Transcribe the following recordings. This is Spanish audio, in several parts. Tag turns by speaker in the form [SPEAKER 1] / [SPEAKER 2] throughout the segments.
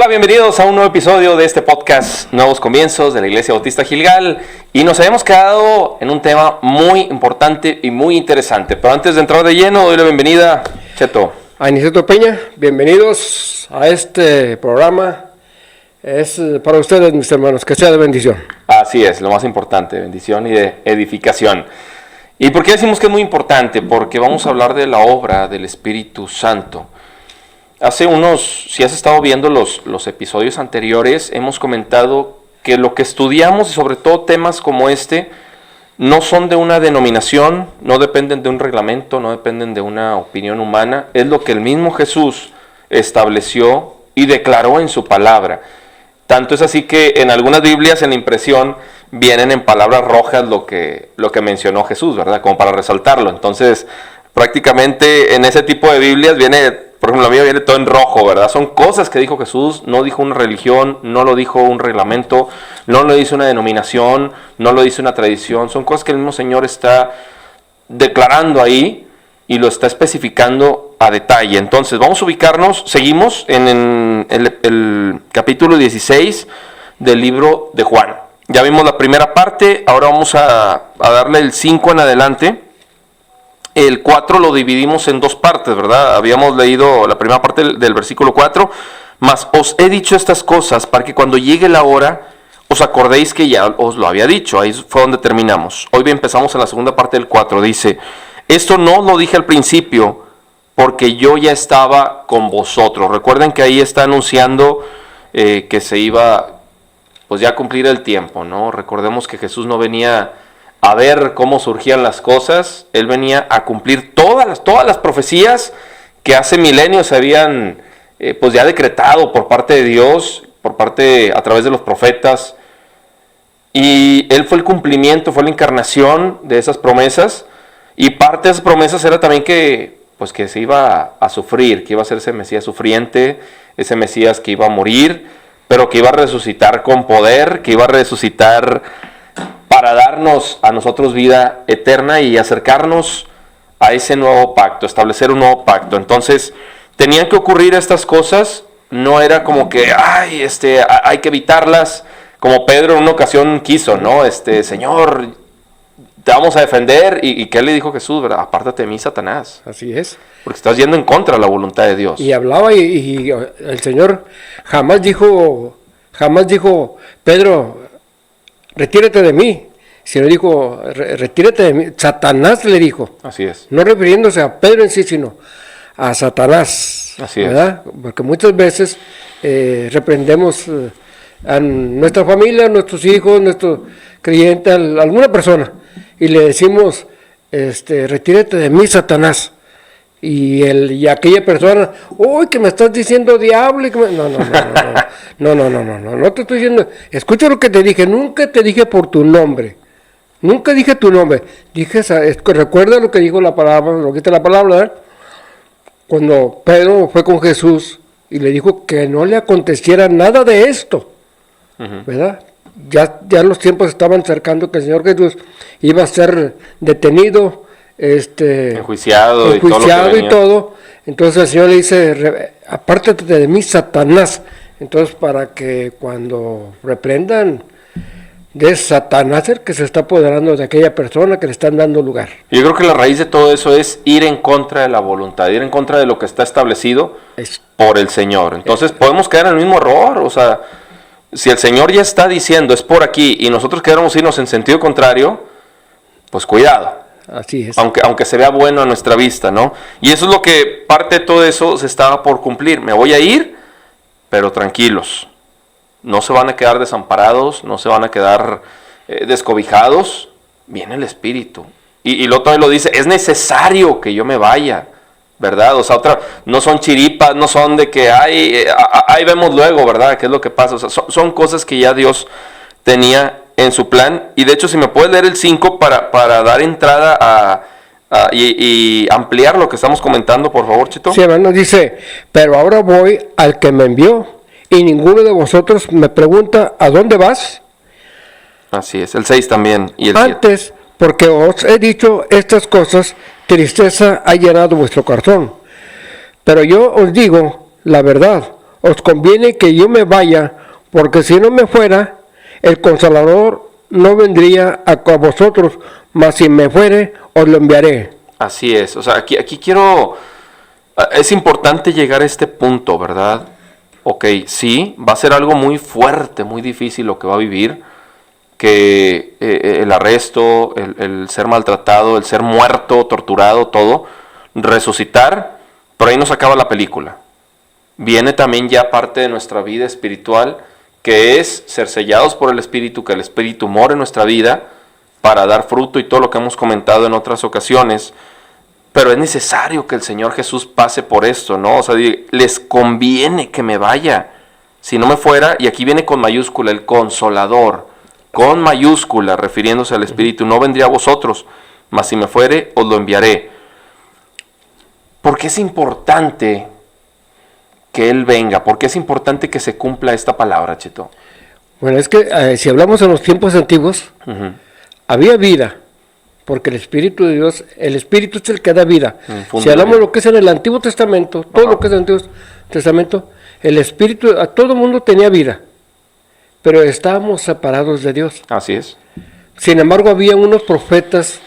[SPEAKER 1] Hola, bienvenidos a un nuevo episodio de este podcast Nuevos Comienzos de la Iglesia Bautista Gilgal. Y nos habíamos quedado en un tema muy importante y muy interesante. Pero antes de entrar de lleno, doy la bienvenida, Cheto.
[SPEAKER 2] A Aniceto Peña, bienvenidos a este programa. Es para ustedes, mis hermanos, que sea de bendición.
[SPEAKER 1] Así es, lo más importante, bendición y de edificación. ¿Y por qué decimos que es muy importante? Porque vamos a hablar de la obra del Espíritu Santo. Si has estado viendo los episodios anteriores, hemos comentado que lo que estudiamos, y sobre todo temas como este, no son de una denominación, no dependen de un reglamento, no dependen de una opinión humana, es lo que el mismo Jesús estableció y declaró en su palabra. Tanto es así que en algunas Biblias, en la impresión, vienen en palabras rojas lo que mencionó Jesús, ¿verdad? Como para resaltarlo. Entonces, prácticamente en ese tipo de Biblias viene... Por ejemplo, la mía viene todo en rojo, ¿verdad? Son cosas que dijo Jesús, no dijo una religión, no lo dijo un reglamento, no lo dice una denominación, no lo dice una tradición. Son cosas que el mismo Señor está declarando ahí y lo está especificando a detalle. Entonces, vamos a ubicarnos, seguimos en el capítulo 16 del libro de Juan. Ya vimos la primera parte, ahora vamos a darle el 5 en adelante. El 4 lo dividimos en dos partes, ¿verdad? Habíamos leído la primera parte del versículo 4. Mas os he dicho estas cosas para que cuando llegue la hora os acordéis que ya os lo había dicho. Ahí fue donde terminamos. Hoy empezamos en la segunda parte del 4. Dice, esto no lo dije al principio porque yo ya estaba con vosotros. Recuerden que ahí está anunciando que se iba pues ya a cumplir el tiempo, ¿no? Recordemos que Jesús no venía a ver cómo surgían las cosas, Él venía a cumplir todas las profecías que hace milenios se habían pues ya decretado por parte de Dios, a través de los profetas, y Él fue el cumplimiento, fue la encarnación de esas promesas, y parte de esas promesas era también que se iba a sufrir, que iba a ser ese Mesías sufriente, ese Mesías que iba a morir, pero que iba a resucitar con poder, que iba a resucitar para darnos a nosotros vida eterna y acercarnos a ese nuevo pacto, establecer un nuevo pacto. Entonces, tenían que ocurrir estas cosas, no era como que, hay que evitarlas, como Pedro en una ocasión quiso, ¿no? Señor, te vamos a defender, y ¿qué le dijo Jesús? ¿Verdad? Apártate de mí, Satanás.
[SPEAKER 2] Así es.
[SPEAKER 1] Porque estás yendo en contra de la voluntad de Dios.
[SPEAKER 2] Y hablaba y el Señor jamás dijo, Pedro, retírate de mí, sino dijo, retírate de mí. Satanás le dijo.
[SPEAKER 1] Así es.
[SPEAKER 2] No refiriéndose a Pedro en sí, sino a Satanás.
[SPEAKER 1] Así
[SPEAKER 2] ¿verdad? Porque muchas veces reprendemos a nuestra familia, a nuestros hijos, nuestro creyente, a alguna persona, y le decimos, retírate de mí, Satanás. Y aquella persona, uy, que me estás diciendo diablo. No te estoy diciendo, escucha lo que te dije, nunca te dije por tu nombre, nunca dije tu nombre, recuerda lo que dijo la palabra, lo que dice la palabra, ¿eh? Cuando Pedro fue con Jesús y le dijo que no le aconteciera nada de esto, ¿verdad? Ya los tiempos estaban acercando que el Señor Jesús iba a ser detenido,
[SPEAKER 1] enjuiciado
[SPEAKER 2] y todo. Entonces el Señor le dice, apártate de mí, Satanás. Entonces, para que cuando reprendan de Satanás, el que se está apoderando de aquella persona que le están dando lugar.
[SPEAKER 1] Yo creo que la raíz de todo eso es ir en contra de la voluntad, ir en contra de lo que está establecido por el Señor. Entonces podemos caer en el mismo error. O sea, si el Señor ya está diciendo es por aquí y nosotros queremos irnos en sentido contrario, pues cuidado.
[SPEAKER 2] Así es.
[SPEAKER 1] Aunque se vea bueno a nuestra vista, ¿no? Y eso es lo que parte de todo eso se estaba por cumplir. Me voy a ir, pero tranquilos. No se van a quedar desamparados, no se van a quedar descobijados. Viene el Espíritu. Y lo otro lo dice, es necesario que yo me vaya, ¿verdad? O sea, no son chiripas, no son de que ahí vemos luego, ¿verdad? ¿Qué es lo que pasa? O sea, son cosas que ya Dios tenía en su plan. Y de hecho, si me puedes leer el 5 para dar entrada y ampliar lo que estamos comentando, por favor, Chito.
[SPEAKER 2] Sí, hermano, dice, pero ahora voy al que me envió, y ninguno de vosotros me pregunta, ¿a dónde vas?
[SPEAKER 1] Así es, el 6 también, y el 7.
[SPEAKER 2] Antes, porque os he dicho estas cosas, tristeza ha llenado vuestro corazón. Pero yo os digo la verdad, os conviene que yo me vaya, porque si no me fuera, el Consolador no vendría a vosotros, mas si me fuere, os lo enviaré.
[SPEAKER 1] Así es, o sea, aquí quiero, es importante llegar a este punto, ¿verdad? Ok, sí, va a ser algo muy fuerte, muy difícil lo que va a vivir, que el arresto, el ser maltratado, el ser muerto, torturado, todo, resucitar, pero ahí nos acaba la película. Viene también ya parte de nuestra vida espiritual, que es ser sellados por el Espíritu, que el Espíritu more en nuestra vida para dar fruto y todo lo que hemos comentado en otras ocasiones. Pero es necesario que el Señor Jesús pase por esto, ¿no? O sea, les conviene que me vaya. Si no me fuera, y aquí viene con mayúscula, el Consolador, con mayúscula, refiriéndose al Espíritu, no vendría a vosotros, mas si me fuere, os lo enviaré. Porque es importante que Él venga, porque es importante que se cumpla esta palabra, Cheto.
[SPEAKER 2] Bueno, es que si hablamos en los tiempos antiguos, había vida, porque el Espíritu de Dios, el Espíritu es el que da vida. Si hablamos de lo que es en el Antiguo Testamento, todo lo que es en el Antiguo Testamento, el Espíritu, a todo mundo tenía vida, pero estábamos separados de Dios.
[SPEAKER 1] Así es.
[SPEAKER 2] Sin embargo, había unos profetas,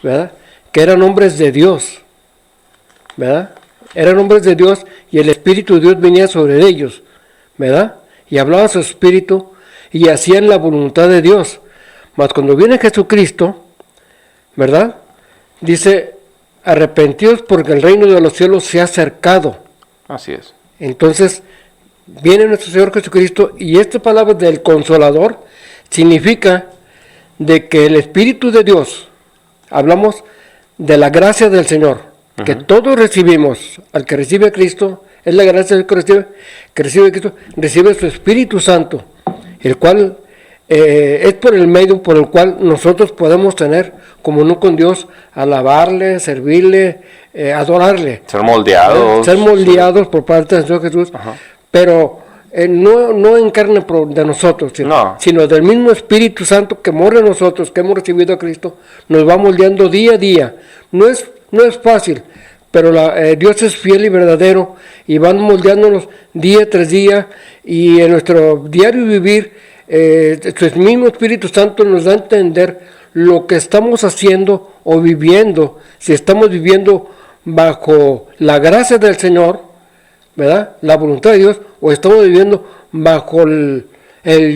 [SPEAKER 2] ¿verdad?, que eran hombres de Dios, ¿verdad? Eran hombres de Dios y el Espíritu de Dios venía sobre ellos, ¿verdad? Y hablaba su Espíritu y hacían la voluntad de Dios. Mas cuando viene Jesucristo, ¿verdad?, dice, arrepentíos porque el reino de los cielos se ha acercado.
[SPEAKER 1] Así es.
[SPEAKER 2] Entonces, viene nuestro Señor Jesucristo y esta palabra del Consolador significa de que el Espíritu de Dios, hablamos de la gracia del Señor, que todos recibimos, al que recibe a Cristo, es la gracia del que recibe a Cristo, recibe su Espíritu Santo, el cual es por el medio por el cual nosotros podemos tener comunión con Dios, alabarle, servirle, adorarle.
[SPEAKER 1] Ser moldeados.
[SPEAKER 2] Ser moldeados por parte del Señor Jesús, pero no en carne de nosotros, sino del mismo Espíritu Santo que mora en nosotros, que hemos recibido a Cristo, nos va moldeando día a día. No es fácil, pero Dios es fiel y verdadero y van moldeándonos día tras día y en nuestro diario vivir, el mismo Espíritu Santo nos da a entender lo que estamos haciendo o viviendo, si estamos viviendo bajo la gracia del Señor, ¿verdad?, la voluntad de Dios, o estamos viviendo bajo el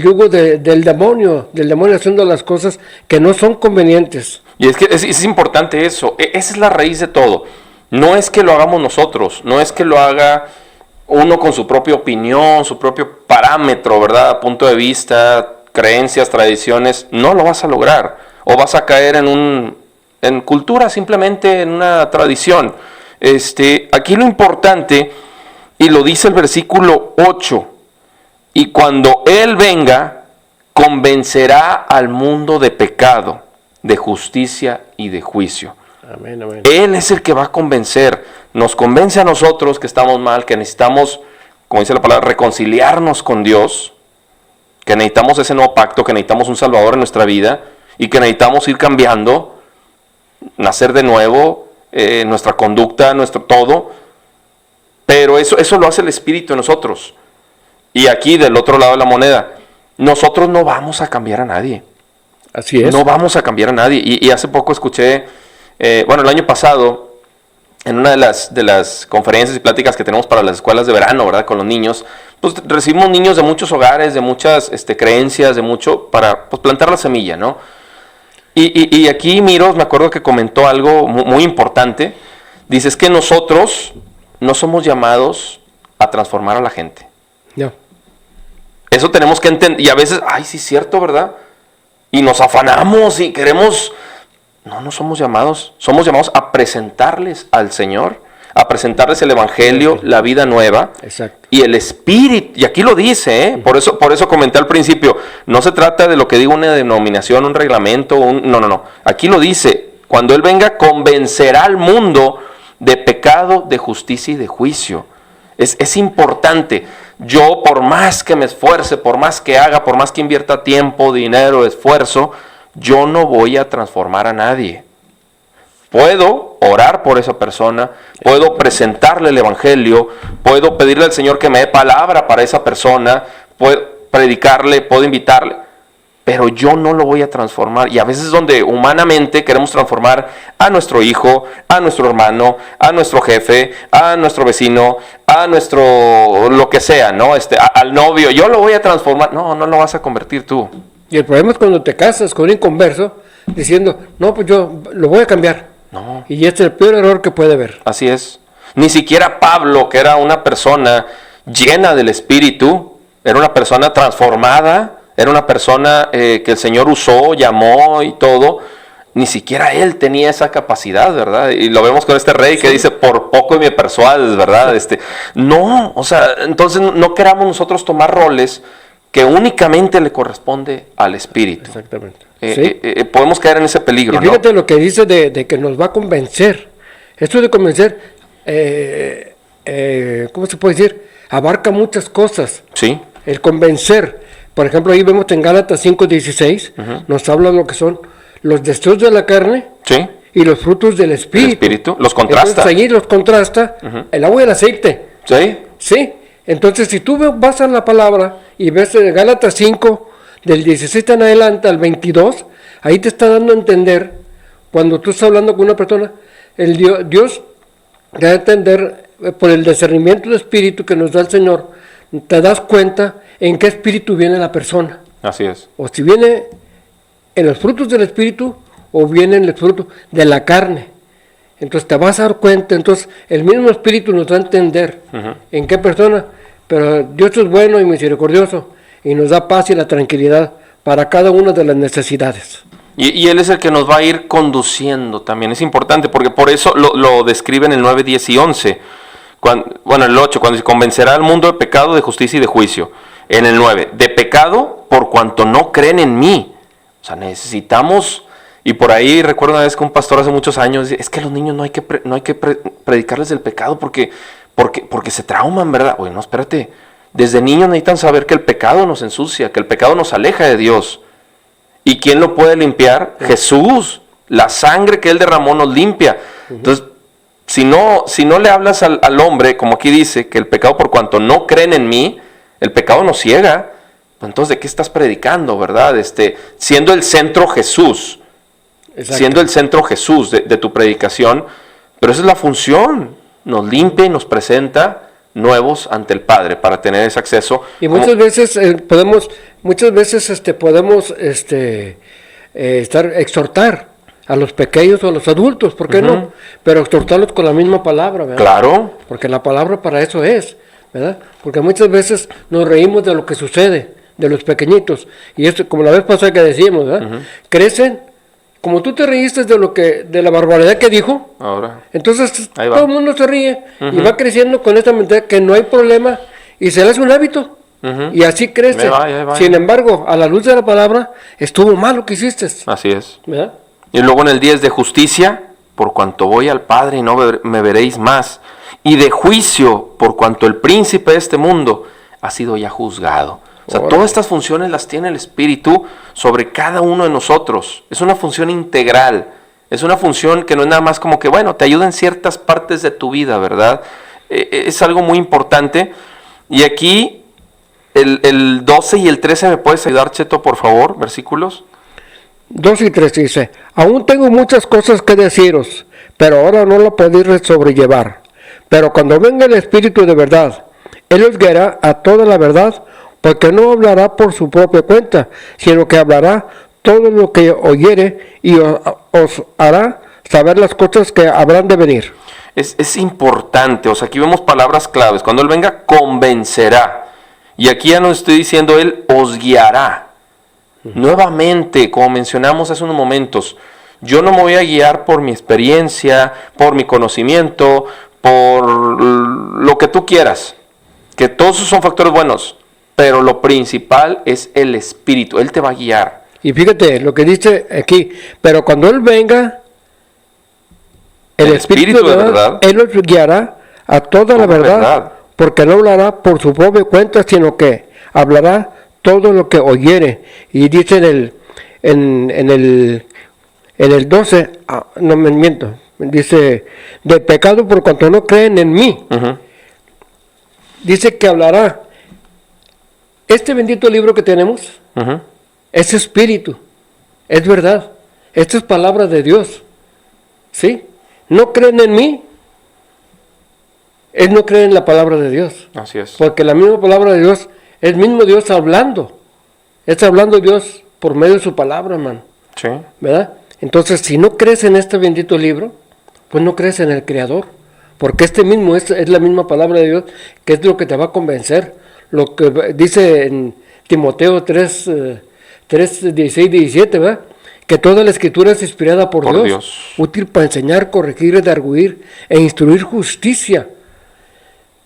[SPEAKER 2] yugo del demonio haciendo las cosas que no son convenientes.
[SPEAKER 1] Y es que es importante eso, esa es la raíz de todo. No es que lo hagamos nosotros, no es que lo haga uno con su propia opinión, su propio parámetro, ¿verdad?, punto de vista, creencias, tradiciones, no lo vas a lograr. O vas a caer en cultura, simplemente en una tradición. Aquí lo importante, y lo dice el versículo 8, y cuando Él venga, convencerá al mundo de pecado, de justicia y de juicio.
[SPEAKER 2] Amén, amén.
[SPEAKER 1] Él es el que va a convencer, nos convence a nosotros que estamos mal, que necesitamos, como dice la palabra, reconciliarnos con Dios, que necesitamos ese nuevo pacto, que necesitamos un Salvador en nuestra vida y que necesitamos ir cambiando, nacer de nuevo, nuestra conducta, nuestro todo, pero eso lo hace el Espíritu en nosotros. Y aquí del otro lado de la moneda, nosotros no vamos a cambiar a nadie.
[SPEAKER 2] Así es.
[SPEAKER 1] No vamos a cambiar a nadie. Y hace poco escuché, el año pasado, en una de las conferencias y pláticas que tenemos para las escuelas de verano, ¿verdad?, con los niños, pues recibimos niños de muchos hogares, de muchas creencias, de mucho, para pues, plantar la semilla, ¿no? Y aquí Miros, me acuerdo que comentó algo muy importante. Dice, es que nosotros no somos llamados a transformar a la gente.
[SPEAKER 2] No.
[SPEAKER 1] Eso tenemos que entender. Y a veces, ay, sí es cierto, ¿verdad? Y nos afanamos y queremos... No somos llamados. Somos llamados a presentarles al Señor, a presentarles el Evangelio, la vida nueva.
[SPEAKER 2] Exacto.
[SPEAKER 1] Y el Espíritu, y aquí lo dice, ¿eh? Por eso comenté al principio, no se trata de lo que diga una denominación, un reglamento, no. Aquí lo dice, cuando Él venga convencerá al mundo de pecado, de justicia y de juicio. Es importante. Yo, por más que me esfuerce, por más que haga, por más que invierta tiempo, dinero, esfuerzo, yo no voy a transformar a nadie. puedo orar por esa persona, puedo presentarle el evangelio, puedo pedirle al Señor que me dé palabra para esa persona, puedo predicarle, puedo invitarle, pero yo no lo voy a transformar. Y a veces donde humanamente queremos transformar a nuestro hijo, a nuestro hermano, a nuestro jefe, a nuestro vecino, a nuestro lo que sea, ¿no? Al novio, yo lo voy a transformar. No, no lo vas a convertir tú.
[SPEAKER 2] Y el problema es cuando te casas con un inconverso diciendo, no, pues yo lo voy a cambiar.
[SPEAKER 1] No.
[SPEAKER 2] Y este es el peor error que puede haber.
[SPEAKER 1] Así es. Ni siquiera Pablo, que era una persona llena del Espíritu, era una persona transformada, era una persona que el Señor usó, llamó y todo, ni siquiera él tenía esa capacidad, ¿verdad? Y lo vemos con este rey que dice, por poco y me persuades, ¿verdad? No, o sea, entonces no queramos nosotros tomar roles que únicamente le corresponde al Espíritu.
[SPEAKER 2] Exactamente.
[SPEAKER 1] Podemos caer en ese peligro,
[SPEAKER 2] y fíjate,
[SPEAKER 1] ¿no?
[SPEAKER 2] lo que dice de que nos va a convencer. Esto de convencer, ¿cómo se puede decir? Abarca muchas cosas.
[SPEAKER 1] Sí.
[SPEAKER 2] El convencer. Por ejemplo, ahí vemos en Gálatas 5:16, nos habla de lo que son los deseos de la carne,
[SPEAKER 1] Sí.
[SPEAKER 2] y los frutos del Espíritu.
[SPEAKER 1] El Espíritu, los contrasta.
[SPEAKER 2] Entonces ahí los contrasta el agua y el aceite.
[SPEAKER 1] Sí.
[SPEAKER 2] ¿Sí? Entonces, si tú vas a la palabra y ves en Gálatas 5, del 16 en adelante al 22, ahí te está dando a entender, cuando tú estás hablando con una persona, Dios te da a entender, por el discernimiento de espíritu que nos da el Señor, te das cuenta en qué espíritu viene la persona.
[SPEAKER 1] Así es.
[SPEAKER 2] O si viene en los frutos del espíritu, o viene en los frutos de la carne. Entonces te vas a dar cuenta, entonces el mismo espíritu nos da a entender en qué persona, pero Dios es bueno y misericordioso, y nos da paz y la tranquilidad para cada una de las necesidades.
[SPEAKER 1] Y Él es el que nos va a ir conduciendo también. Es importante, porque por eso lo describe en el 9, 10 y 11. El 8, cuando se convencerá al mundo de pecado, de justicia y de juicio. En el 9, de pecado por cuanto no creen en mí. O sea, necesitamos, y por ahí recuerdo una vez que un pastor hace muchos años dice, es que a los niños no hay que predicarles del pecado porque se trauman, ¿verdad? Oye, no, espérate, desde niños necesitan saber que el pecado nos ensucia, que el pecado nos aleja de Dios. ¿Y quién lo puede limpiar? Jesús. La sangre que Él derramó nos limpia. Entonces, si no le hablas al hombre, como aquí dice, que el pecado por cuanto no creen en mí, el pecado nos ciega. Entonces, ¿de qué estás predicando, verdad? Siendo el centro Jesús. Exacto. Siendo el centro Jesús de tu predicación. Pero esa es la función. Nos limpia y nos presenta nuevos ante el Padre para tener ese acceso.
[SPEAKER 2] Y muchas veces podemos exhortar a los pequeños o a los adultos, ¿por qué no? Pero exhortarlos con la misma palabra, ¿verdad?
[SPEAKER 1] Claro.
[SPEAKER 2] Porque la palabra para eso es, ¿verdad? Porque muchas veces nos reímos de lo que sucede, de los pequeñitos. Y esto, como la vez pasada que decíamos, ¿verdad? Crecen, como tú te reíste de la barbaridad que dijo,
[SPEAKER 1] ahora,
[SPEAKER 2] entonces todo el mundo se ríe y va creciendo con esta mentalidad que no hay problema y se le hace un hábito. Y así crece. Ahí va. Sin embargo, a la luz de la palabra, estuvo mal lo que hiciste.
[SPEAKER 1] Así es.
[SPEAKER 2] ¿Verdad?
[SPEAKER 1] Y luego en el 10, de justicia, por cuanto voy al Padre y no me veréis más. Y de juicio, por cuanto el príncipe de este mundo ha sido ya juzgado. O sea, todas estas funciones las tiene el Espíritu sobre cada uno de nosotros. Es una función integral. Es una función que no es nada más como que, bueno, te ayuda en ciertas partes de tu vida, ¿verdad? Es algo muy importante. Y aquí, el 12 y el 13, ¿me puedes ayudar, Cheto, por favor? Versículos.
[SPEAKER 2] 12 y 13 dice, aún tengo muchas cosas que deciros, pero ahora no lo podéis sobrellevar. Pero cuando venga el Espíritu de verdad, Él os guiará a toda la verdad, porque no hablará por su propia cuenta, sino que hablará todo lo que oyere y os hará saber las cosas que habrán de venir.
[SPEAKER 1] Es importante, o sea, aquí vemos palabras claves. Cuando Él venga, convencerá. Y aquí ya nos estoy diciendo, Él os guiará. Nuevamente, como mencionamos hace unos momentos, yo no me voy a guiar por mi experiencia, por mi conocimiento, por lo que tú quieras, que todos esos son factores buenos, pero lo principal es el Espíritu. Él te va a guiar.
[SPEAKER 2] Y fíjate lo que dice aquí, pero cuando Él venga, el Espíritu de verdad, Él os guiará a toda la verdad, porque no hablará por su propia cuenta, sino que hablará todo lo que oyere. Y dice en el 12, no me miento, dice, de pecado por cuanto no creen en mí.
[SPEAKER 1] Ujú.
[SPEAKER 2] Dice que hablará. Este bendito libro que tenemos
[SPEAKER 1] Ujú.
[SPEAKER 2] es espíritu, es verdad. Esta es palabra de Dios. ¿Sí? No creen en mí, es no creer en la palabra de Dios.
[SPEAKER 1] Así es.
[SPEAKER 2] Porque la misma palabra de Dios es mismo Dios hablando. Es hablando Dios por medio de su palabra, hermano.
[SPEAKER 1] Sí.
[SPEAKER 2] ¿Verdad? Entonces, si no crees en este bendito libro, pues no crees en el Creador. Porque este mismo es la misma palabra de Dios, que es lo que te va a convencer. Lo que dice en Timoteo 3, 16, 17, ¿verdad? Que toda la escritura es inspirada por Dios, útil para enseñar, corregir, redarguir e instruir justicia,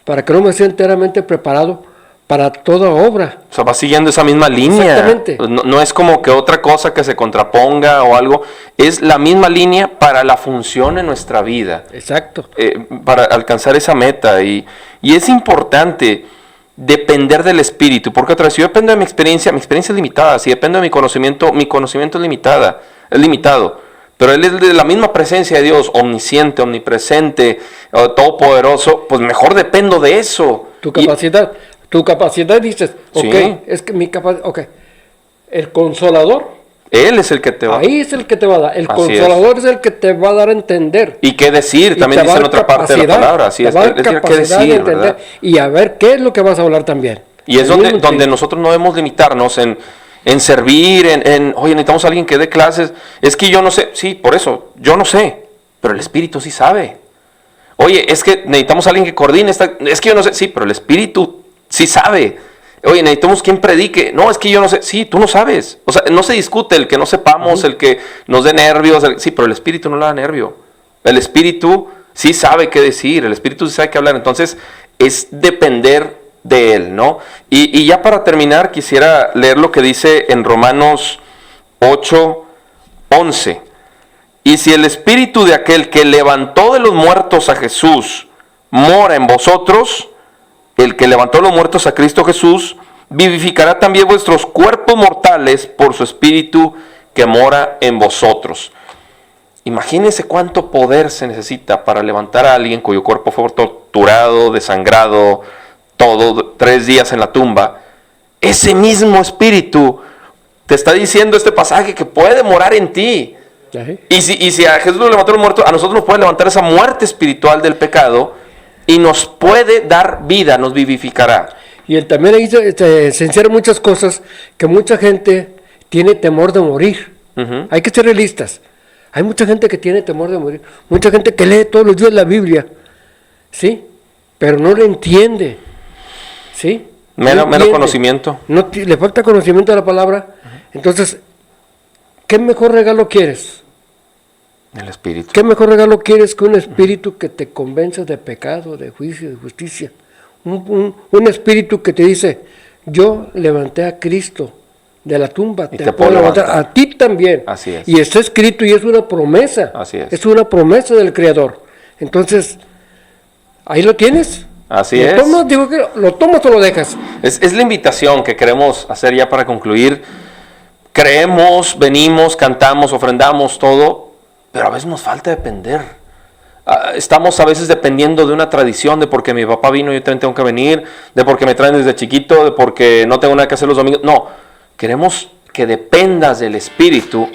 [SPEAKER 2] para que no me sea enteramente preparado para toda obra.
[SPEAKER 1] O sea, va siguiendo esa misma línea.
[SPEAKER 2] Exactamente.
[SPEAKER 1] No es como que otra cosa que se contraponga o algo. Es la misma línea para la función en nuestra vida.
[SPEAKER 2] Exacto.
[SPEAKER 1] Para alcanzar esa meta. Y es importante depender del Espíritu. Porque otra vez, si yo dependo de mi experiencia es limitada. Si dependo de mi conocimiento es limitado. Pero Él es de la misma presencia de Dios, omnisciente, omnipresente, todopoderoso. Pues mejor dependo de eso.
[SPEAKER 2] Tu capacidad dices, ok,
[SPEAKER 1] Sí.
[SPEAKER 2] es que mi capacidad, ok. El consolador,
[SPEAKER 1] Él es el que te va.
[SPEAKER 2] ahí es el que te va a dar. El
[SPEAKER 1] Así
[SPEAKER 2] consolador es el que te va a dar a entender.
[SPEAKER 1] Y qué decir,
[SPEAKER 2] Y
[SPEAKER 1] también
[SPEAKER 2] te va
[SPEAKER 1] dice
[SPEAKER 2] a
[SPEAKER 1] en
[SPEAKER 2] dar
[SPEAKER 1] otra parte de la
[SPEAKER 2] capacidad,
[SPEAKER 1] palabra. Así
[SPEAKER 2] te
[SPEAKER 1] es,
[SPEAKER 2] va a
[SPEAKER 1] es
[SPEAKER 2] dar
[SPEAKER 1] decir, qué
[SPEAKER 2] capacidad de
[SPEAKER 1] decir,
[SPEAKER 2] entender
[SPEAKER 1] ¿verdad?
[SPEAKER 2] y a ver qué es lo que vas a hablar también.
[SPEAKER 1] Y es
[SPEAKER 2] Al mismo
[SPEAKER 1] donde
[SPEAKER 2] tiempo.
[SPEAKER 1] nosotros no debemos limitarnos en servir, oye, necesitamos a alguien que dé clases. Es que yo no sé, sí, por eso, yo no sé, pero el Espíritu sí sabe. Oye, es que necesitamos a alguien que coordine, es que yo no sé, sí, pero el Espíritu sí sabe. Oye, necesitamos quien predique, no, es que yo no sé, sí, tú no sabes. O sea, no se discute el que no sepamos, el que nos dé nervios, sí, pero el Espíritu no le da nervio. El Espíritu sí sabe qué decir, el Espíritu sí sabe qué hablar, entonces es depender de Él, ¿no? Y ya para terminar, quisiera leer lo que dice en Romanos 8:11. Y si el Espíritu de aquel que levantó de los muertos a Jesús mora en vosotros, el que levantó de los muertos a Cristo Jesús, vivificará también vuestros cuerpos mortales por su Espíritu que mora en vosotros. Imagínense cuánto poder se necesita para levantar a alguien cuyo cuerpo fue torturado, desangrado, todo, 3 días en la tumba. Ese mismo Espíritu te está diciendo este pasaje que puede morar en ti.
[SPEAKER 2] Ajá.
[SPEAKER 1] Y si a Jesús lo levantó los muertos, a nosotros nos puede levantar esa muerte espiritual del pecado y nos puede dar vida, nos vivificará.
[SPEAKER 2] Y él también ahí se encierran muchas cosas que mucha gente tiene temor de morir.
[SPEAKER 1] Ujú.
[SPEAKER 2] Hay que ser realistas. Hay mucha gente que tiene temor de morir. Mucha gente que lee todos los días la Biblia. ¿Sí? Pero no le entiende. ¿Sí?
[SPEAKER 1] Mero
[SPEAKER 2] entiende.
[SPEAKER 1] conocimiento.
[SPEAKER 2] Le falta conocimiento de la palabra. Entonces, ¿qué mejor regalo quieres?
[SPEAKER 1] El Espíritu.
[SPEAKER 2] ¿Qué mejor regalo quieres que un espíritu que te convence de pecado, de juicio, de justicia? Un espíritu que te dice, yo levanté a Cristo de la tumba,
[SPEAKER 1] Y
[SPEAKER 2] te
[SPEAKER 1] te
[SPEAKER 2] puedo
[SPEAKER 1] puedo
[SPEAKER 2] levantar
[SPEAKER 1] levantar.
[SPEAKER 2] a ti también.
[SPEAKER 1] Así es.
[SPEAKER 2] Y está escrito y es una promesa.
[SPEAKER 1] Así es.
[SPEAKER 2] Es una promesa del Creador. Entonces, ahí lo tienes.
[SPEAKER 1] Así
[SPEAKER 2] ¿Lo
[SPEAKER 1] es.
[SPEAKER 2] tomas? Digo que lo tomas o lo dejas.
[SPEAKER 1] Es la invitación que queremos hacer ya para concluir. Creemos, venimos, cantamos, ofrendamos todo, pero a veces nos falta depender. Estamos a veces dependiendo de una tradición, de porque mi papá vino, yo también tengo que venir, de porque me traen desde chiquito, de porque no tengo nada que hacer los domingos. No, queremos que dependas del Espíritu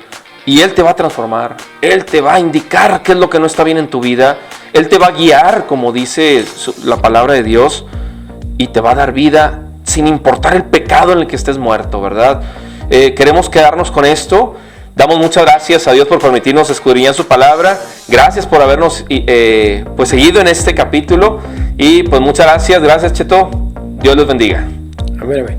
[SPEAKER 1] y Él te va a transformar. Él te va a indicar qué es lo que no está bien en tu vida. Él te va a guiar, como dice la palabra de Dios, y te va a dar vida sin importar el pecado en el que estés muerto, ¿verdad? Queremos quedarnos con esto. Damos muchas gracias a Dios por permitirnos escudriñar su palabra. Gracias por habernos pues seguido en este capítulo. Y pues muchas gracias. Gracias, Cheto. Dios los bendiga.
[SPEAKER 2] A ver.